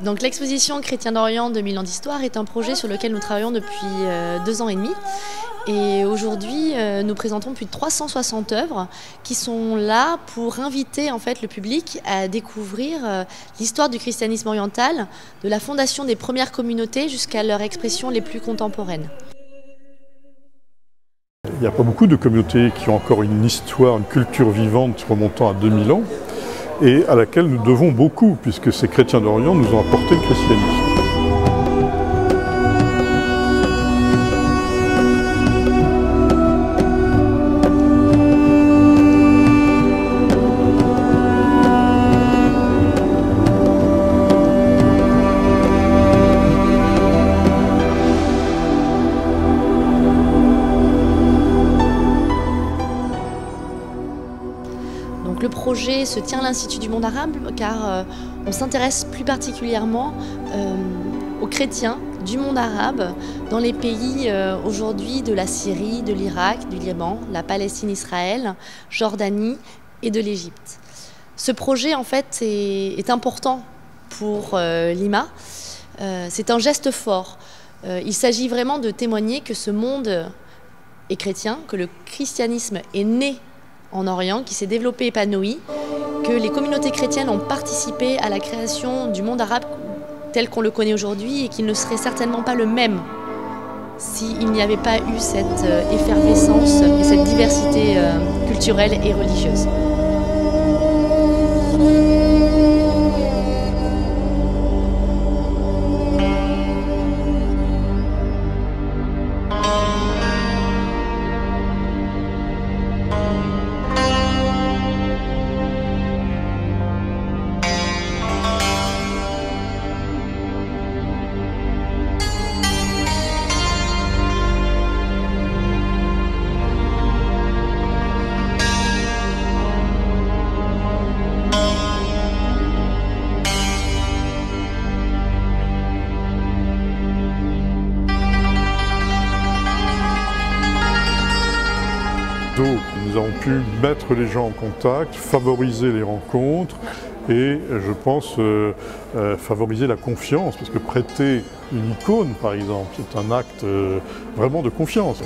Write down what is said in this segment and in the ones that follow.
Donc l'exposition Chrétiens d'Orient 2000 ans d'histoire est un projet sur lequel nous travaillons depuis 2 ans et demi. Et aujourd'hui, nous présentons plus de 360 œuvres qui sont là pour inviter en fait le public à découvrir l'histoire du christianisme oriental, de la fondation des premières communautés jusqu'à leurs expressions les plus contemporaines. Il n'y a pas beaucoup de communautés qui ont encore une histoire, une culture vivante remontant à 2000 ans et à laquelle nous devons beaucoup, puisque ces chrétiens d'Orient nous ont apporté le christianisme. Donc le projet se tient à l'Institut du monde arabe car on s'intéresse plus particulièrement aux chrétiens du monde arabe dans les pays aujourd'hui de la Syrie, de l'Irak, du Liban, la Palestine, Israël, Jordanie et de l'Égypte. Ce projet en fait est important pour l'IMA. C'est un geste fort. Il s'agit vraiment de témoigner que ce monde est chrétien, que le christianisme est né en Orient, qui s'est développé, épanoui, que les communautés chrétiennes ont participé à la création du monde arabe tel qu'on le connaît aujourd'hui et qu'il ne serait certainement pas le même s'il n'y avait pas eu cette effervescence et cette diversité culturelle et religieuse. Nous avons pu mettre les gens en contact, favoriser les rencontres et, je pense, favoriser la confiance, parce que prêter une icône, par exemple, c'est un acte vraiment de confiance.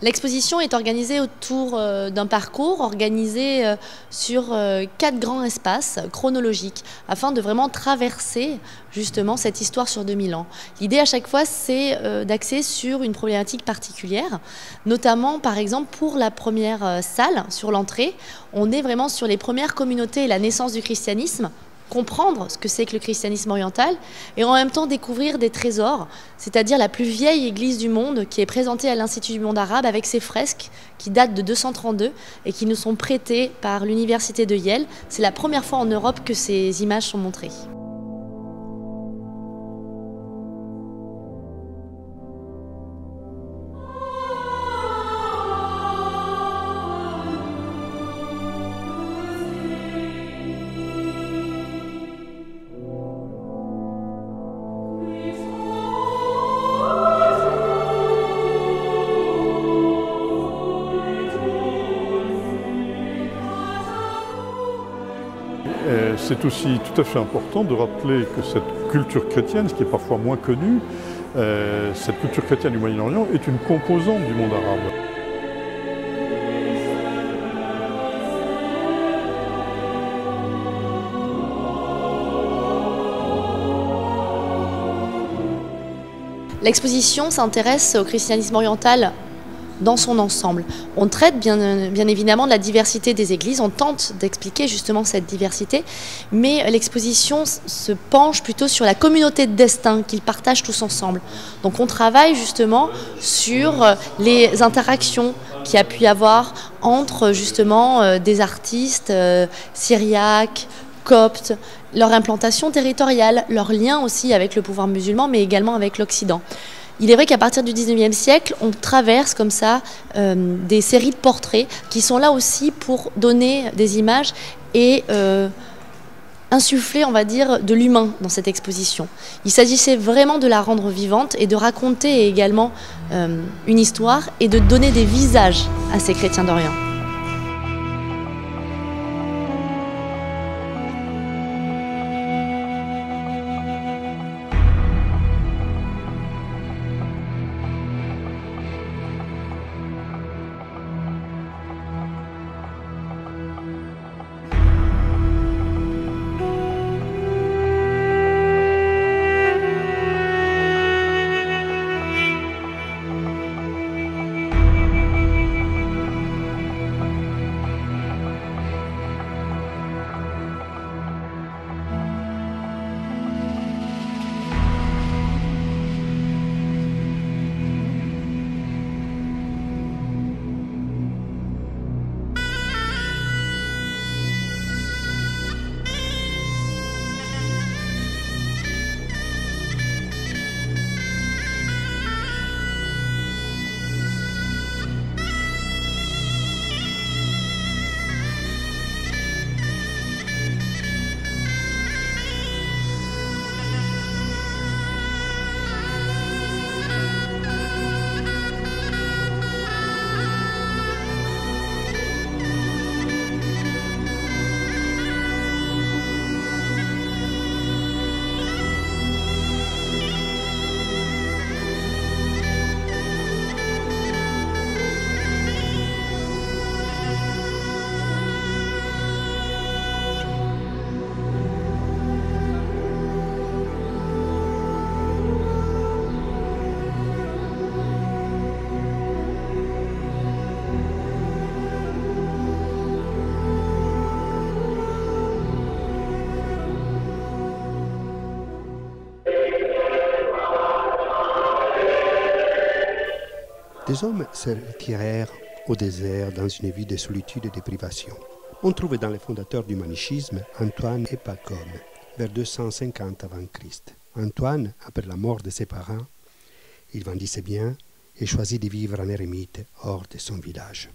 L'exposition est organisée autour d'un parcours organisé sur 4 grands espaces chronologiques afin de vraiment traverser justement cette histoire sur 2000 ans. L'idée à chaque fois c'est d'axer sur une problématique particulière, notamment par exemple pour la première salle sur l'entrée, on est vraiment sur les premières communautés et la naissance du christianisme, comprendre ce que c'est que le christianisme oriental et en même temps découvrir des trésors, c'est-à-dire la plus vieille église du monde qui est présentée à l'Institut du monde arabe avec ses fresques qui datent de 232 et qui nous sont prêtées par l'université de Yale. C'est la première fois en Europe que ces images sont montrées. c'est aussi tout à fait important de rappeler que cette culture chrétienne, ce qui est parfois moins connu, cette culture chrétienne du Moyen-Orient est une composante du monde arabe. L'exposition s'intéresse au christianisme oriental dans son ensemble. On traite bien évidemment de la diversité des églises, on tente d'expliquer justement cette diversité, mais l'exposition se penche plutôt sur la communauté de destin qu'ils partagent tous ensemble. Donc on travaille justement sur les interactions qu'il y a pu y avoir entre justement des artistes syriaques, coptes, leur implantation territoriale, leur lien aussi avec le pouvoir musulman, mais également avec l'Occident. Il est vrai qu'à partir du 19e siècle, on traverse comme ça des séries de portraits qui sont là aussi pour donner des images et insuffler, on va dire, de l'humain dans cette exposition. Il s'agissait vraiment de la rendre vivante et de raconter également une histoire et de donner des visages à ces chrétiens d'Orient. Des hommes se retirèrent au désert dans une vie de solitude et de privation. On trouve dans les fondateurs du manichisme Antoine et Pacôme, vers 250 avant Christ. Antoine, après la mort de ses parents, il vendit ses biens et choisit de vivre en ermite hors de son village.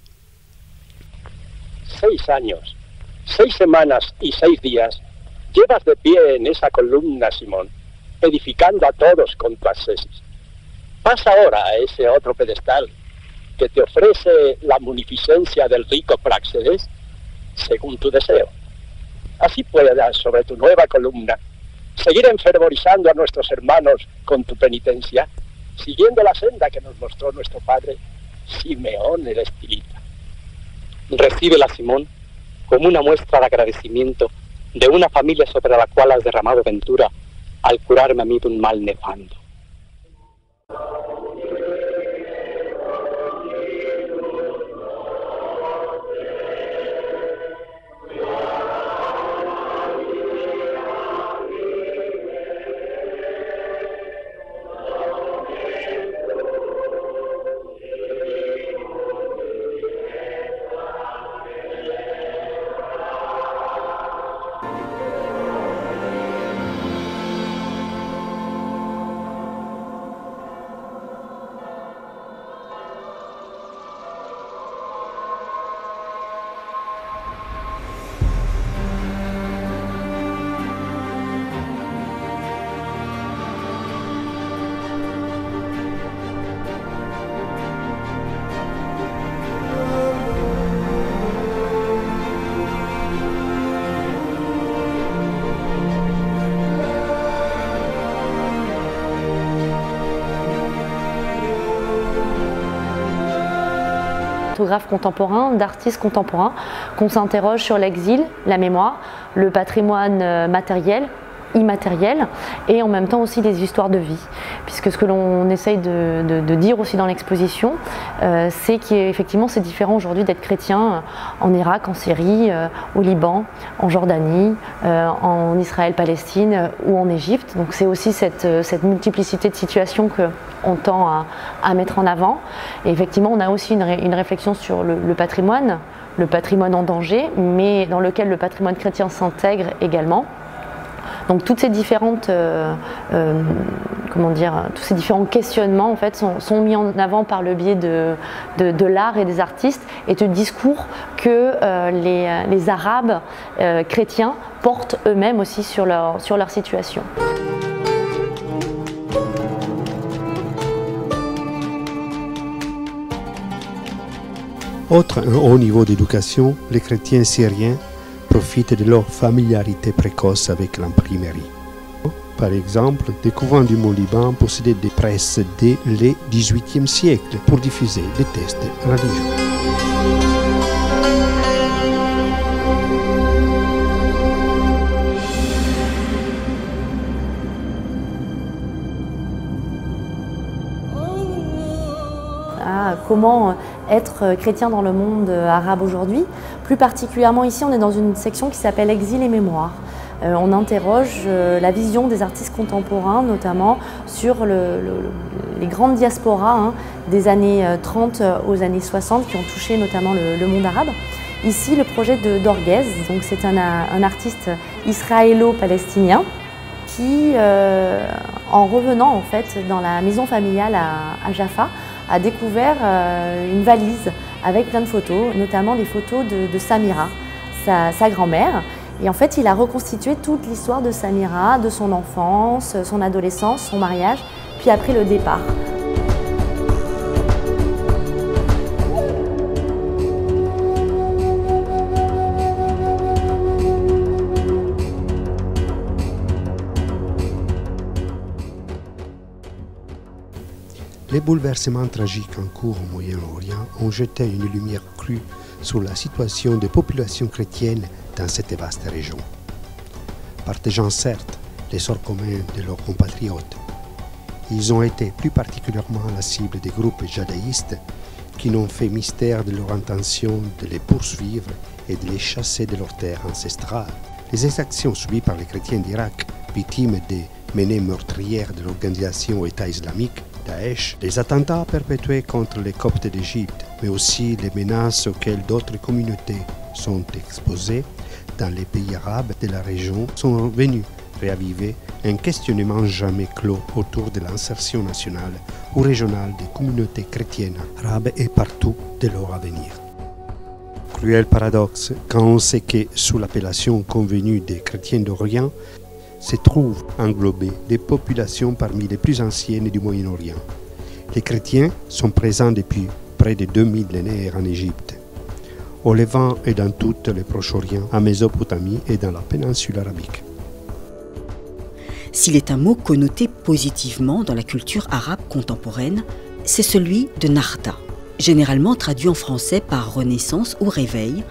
6 años, 6 semanas y 6 días llevas de pie en esa columna, Simón, edificando a todos con tu ascesis. Pasa ahora a ese otro pedestal que te ofrece la munificencia del rico Práxedes según tu deseo. Así puedas sobre tu nueva columna seguir enfervorizando a nuestros hermanos con tu penitencia, siguiendo la senda que nos mostró nuestro padre Simeón el Estilita. Recíbela, Simón, como una muestra de agradecimiento de una familia sobre la cual has derramado ventura al curarme a mí de un mal nefando. photographes contemporains, d'artistes contemporains, qu'on s'interroge sur l'exil, la mémoire, le patrimoine matériel, immatériel, et en même temps aussi des histoires de vie. Puisque ce que l'on essaye de dire aussi dans l'exposition, c'est qu'effectivement c'est différent aujourd'hui d'être chrétien en Irak, en Syrie, au Liban, en Jordanie, en Israël-Palestine ou en Égypte. Donc c'est aussi cette multiplicité de situations qu'on tend à mettre en avant. Et effectivement on a aussi une réflexion sur le patrimoine en danger, mais dans lequel le patrimoine chrétien s'intègre également. Donc toutes ces différentes, tous ces différents questionnements en fait, sont mis en avant par le biais de l'art et des artistes et de discours que les Arabes chrétiens portent eux-mêmes aussi sur leur situation. Autre un haut niveau d'éducation, les chrétiens syriens profitent de leur familiarité précoce avec l'imprimerie. Par exemple, des couvents du Mont-Liban possédaient des presses dès le XVIIIe siècle pour diffuser des textes religieux. Comment être chrétien dans le monde arabe aujourd'hui. Plus particulièrement ici, on est dans une section qui s'appelle Exil et mémoire. On interroge la vision des artistes contemporains, notamment sur les grandes diasporas des années 30 aux années 60 qui ont touché notamment le monde arabe. Ici, le projet d'Orguez, donc c'est un artiste israélo-palestinien qui, en revenant en fait dans la maison familiale à Jaffa, a découvert une valise avec plein de photos, notamment des photos de Samira, sa grand-mère. Et en fait, il a reconstitué toute l'histoire de Samira, de son enfance, son adolescence, son mariage, puis après le départ. Les bouleversements tragiques en cours au Moyen-Orient ont jeté une lumière crue sur la situation des populations chrétiennes dans cette vaste région. Partageant certes les sorts communs de leurs compatriotes, ils ont été plus particulièrement la cible des groupes jadaïstes qui n'ont fait mystère de leur intention de les poursuivre et de les chasser de leurs terres ancestrales. Les exactions subies par les chrétiens d'Irak, victimes des menées meurtrières de l'organisation État islamique, Daesh, les attentats perpétués contre les Coptes d'Égypte, mais aussi les menaces auxquelles d'autres communautés sont exposées dans les pays arabes de la région sont venus réaviver un questionnement jamais clos autour de l'insertion nationale ou régionale des communautés chrétiennes arabes et partout de leur avenir. Cruel paradoxe quand on sait que sous l'appellation convenue des chrétiens d'Orient se trouvent englobées des populations parmi les plus anciennes du Moyen-Orient. Les chrétiens sont présents depuis près de 2 millénaires en Égypte, au Levant et dans tout le Proche-Orient, en Mésopotamie et dans la péninsule arabique. S'il est un mot connoté positivement dans la culture arabe contemporaine, c'est celui de Narda, généralement traduit en français par renaissance ou réveil.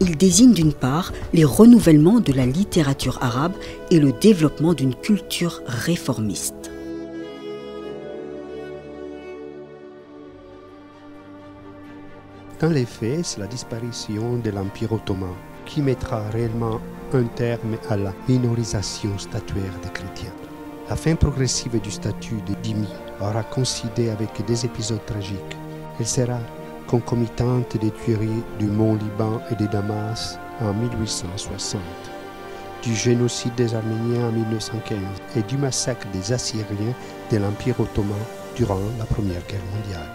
Il désigne d'une part les renouvellements de la littérature arabe et le développement d'une culture réformiste. Dans les faits, c'est la disparition de l'Empire ottoman qui mettra réellement un terme à la minorisation statuaire des chrétiens. La fin progressive du statut de dhimmi aura coïncidé avec des épisodes tragiques. Elle sera concomitante des tueries du Mont-Liban et de Damas en 1860, du génocide des Arméniens en 1915 et du massacre des Assyriens de l'Empire ottoman durant la Première Guerre mondiale.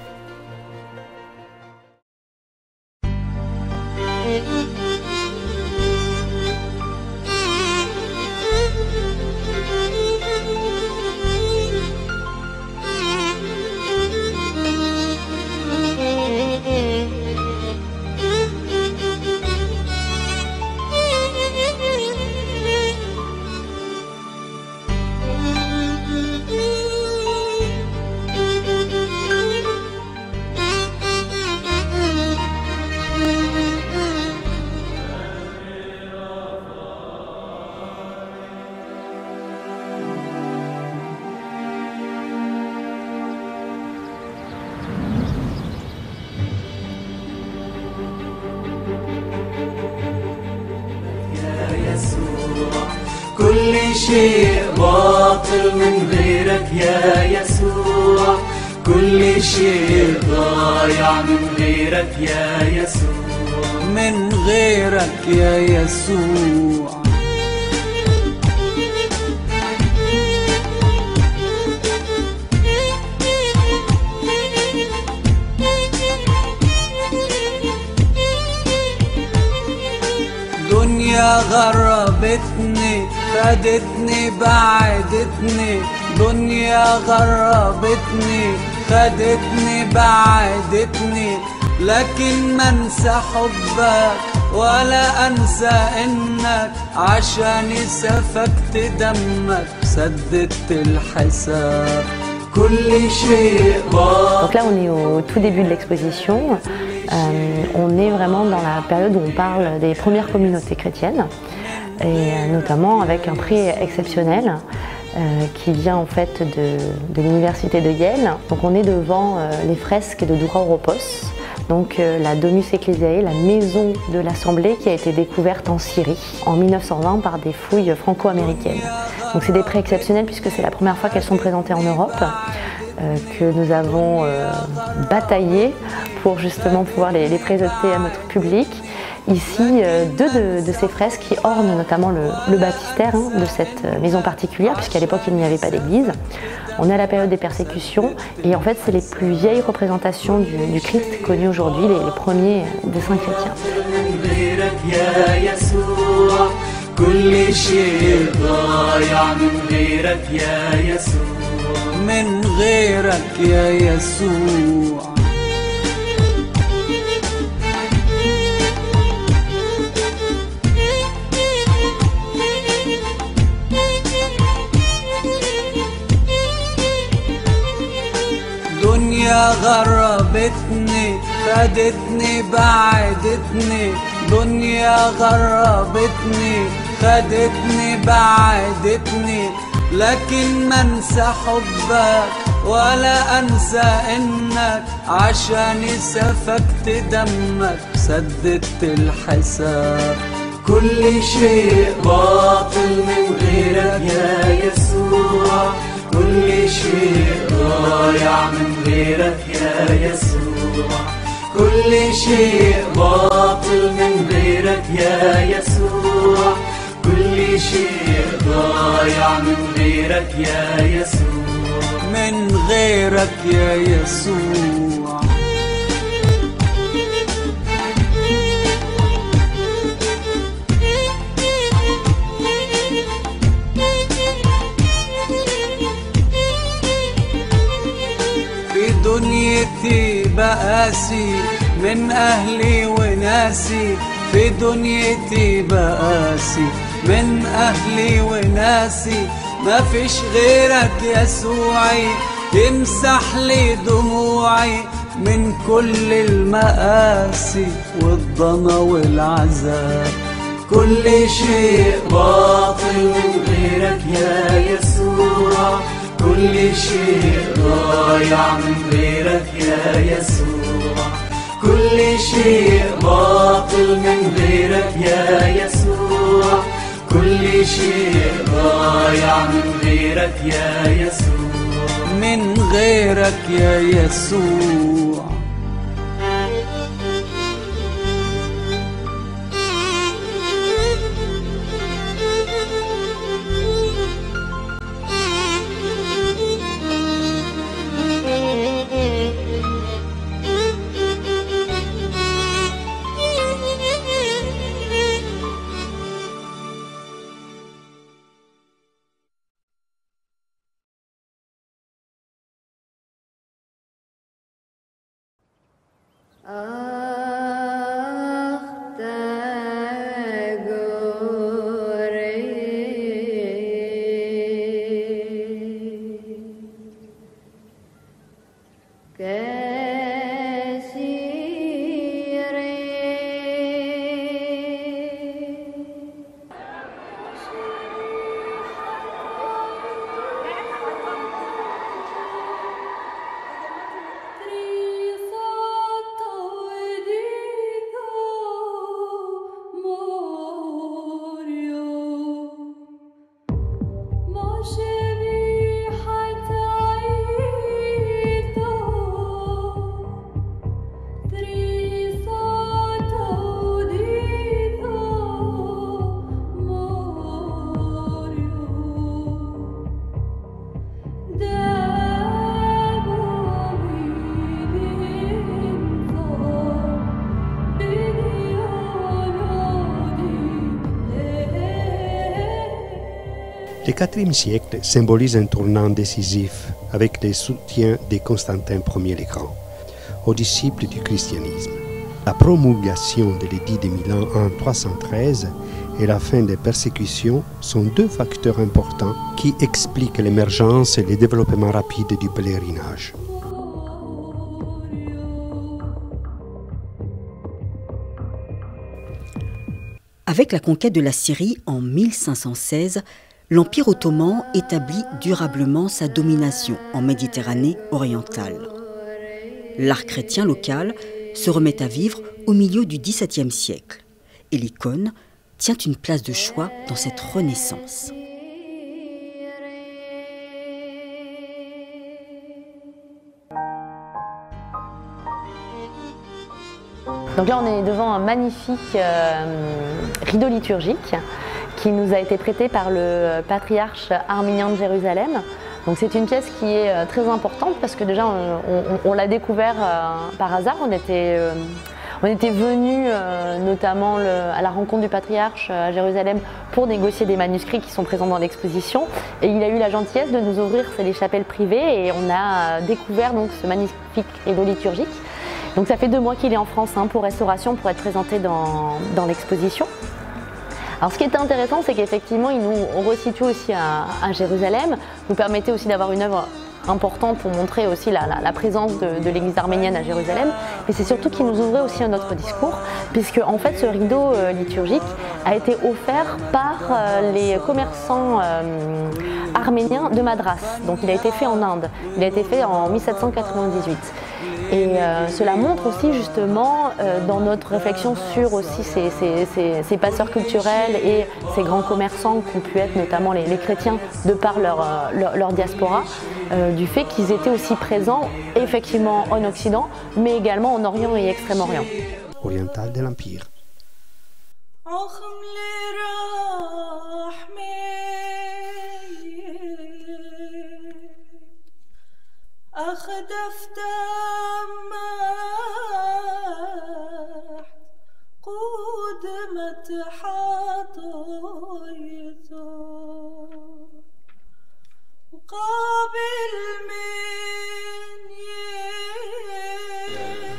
كل شيء باطل من غيرك يا يسوع، كل شيء ضايع من غيرك يا يسوع، من غيرك يا يسوع. دنيا غربتني، خدتني بعدتني، دنيا غربتني، خدتني بعدتني، لكن ما انسى حبك ولا انسى انك عشاني سفكت دمك، سددت الحساب كل شيء. Donc là on est au tout début de l'exposition. On est vraiment dans la période où on parle des premières communautés chrétiennes et notamment avec un prix exceptionnel qui vient en fait de l'université de Yale. Donc on est devant les fresques de Doura Oropos, donc la Domus Ecclesiae, la maison de l'Assemblée qui a été découverte en Syrie en 1920 par des fouilles franco-américaines. Donc c'est des prix exceptionnels puisque c'est la première fois qu'elles sont présentées en Europe, que nous avons bataillé pour justement pouvoir les présenter à notre public. Ici, deux de ces fresques qui ornent notamment le baptistère de cette maison particulière, puisqu'à l'époque il n'y avait pas d'église. On est à la période des persécutions et en fait c'est les plus vieilles représentations du Christ connues aujourd'hui, les premiers des saints chrétiens. من غيرك يا يسوع. دنيا غربتني، خدتني بعدتني، دنيا غربتني، خدتني بعدتني، لكن ما انسى حبك ولا انسى انك عشاني سفكت دمك، سددت الحساب كل شيء باطل من غيرك يا يسوع، كل شيء ضايع من غيرك يا يسوع، كل شيء باطل من غيرك يا يسوع، كل شيء ضايع من غيرك يا يسوع، من غيرك يا يسوع. في دنيتي بقاسي من أهلي وناسي، في دنيتي بقاسي من أهلي وناسي، ما فيش غيرك يسوعي يمسح لي دموعي من كل المآسي والضنا والعذاب. كل شيء باطل من غيرك يا يسوع، كل شيء ضايع من غيرك يا يسوع، كل شيء باطل من غيرك يا يسوع، كل شيء ضايع من غيرك يا يسوع، من غيرك يا يسوع. Le IVe siècle symbolise un tournant décisif avec le soutien de Constantin Ier le Grand aux disciples du christianisme. La promulgation de l'édit de Milan en 313 et la fin des persécutions sont deux facteurs importants qui expliquent l'émergence et le développement rapide du pèlerinage. Avec la conquête de la Syrie en 1516, l'Empire ottoman établit durablement sa domination en Méditerranée orientale. L'art chrétien local se remet à vivre au milieu du XVIIe siècle et l'icône tient une place de choix dans cette renaissance. Donc là, on est devant un magnifique rideau liturgique qui nous a été prêté par le patriarche arménien de Jérusalem. Donc c'est une pièce qui est très importante parce que déjà on l'a découvert par hasard. On était venus notamment à la rencontre du patriarche à Jérusalem pour négocier des manuscrits qui sont présents dans l'exposition. Et il a eu la gentillesse de nous ouvrir les chapelles privées et on a découvert donc ce magnifique rideau liturgique. Donc ça fait 2 mois qu'il est en France pour restauration, pour être présenté dans l'exposition. Alors ce qui est intéressant, c'est qu'effectivement, il nous resitue aussi à Jérusalem, nous permettait aussi d'avoir une œuvre importante pour montrer aussi la présence de l'église arménienne à Jérusalem, mais c'est surtout qu'il nous ouvrait aussi un autre discours, puisque en fait ce rideau liturgique a été offert par les commerçants arméniens de Madras. Donc il a été fait en Inde, il a été fait en 1798. Et cela montre aussi justement dans notre réflexion sur aussi ces passeurs culturels et ces grands commerçants qu'ont pu être notamment les chrétiens de par leur diaspora, du fait qu'ils étaient aussi présents effectivement en Occident, mais également en Orient et Extrême-Orient. Oriental de l'Empire.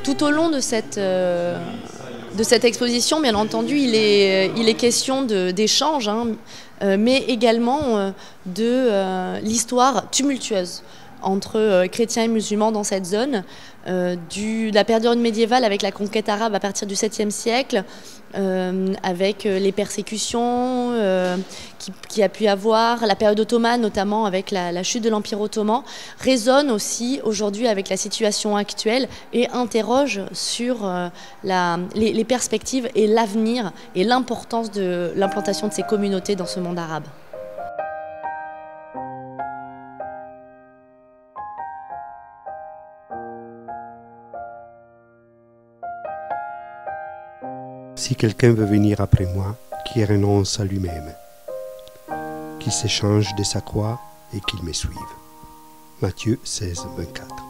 Tout au long de cette exposition, bien entendu, il est question d'échanges, mais également de l'histoire tumultueuse entre chrétiens et musulmans dans cette zone, de la période médiévale avec la conquête arabe à partir du 7e siècle, avec les persécutions qu'il y a pu avoir, la période ottomane notamment avec la chute de l'Empire ottoman, résonne aussi aujourd'hui avec la situation actuelle et interroge sur les perspectives et l'avenir et l'importance de l'implantation de ces communautés dans ce monde arabe. Si quelqu'un veut venir après moi, qu'il renonce à lui-même, qu'il s'échange de sa croix et qu'il me suive. Matthieu 16, 24.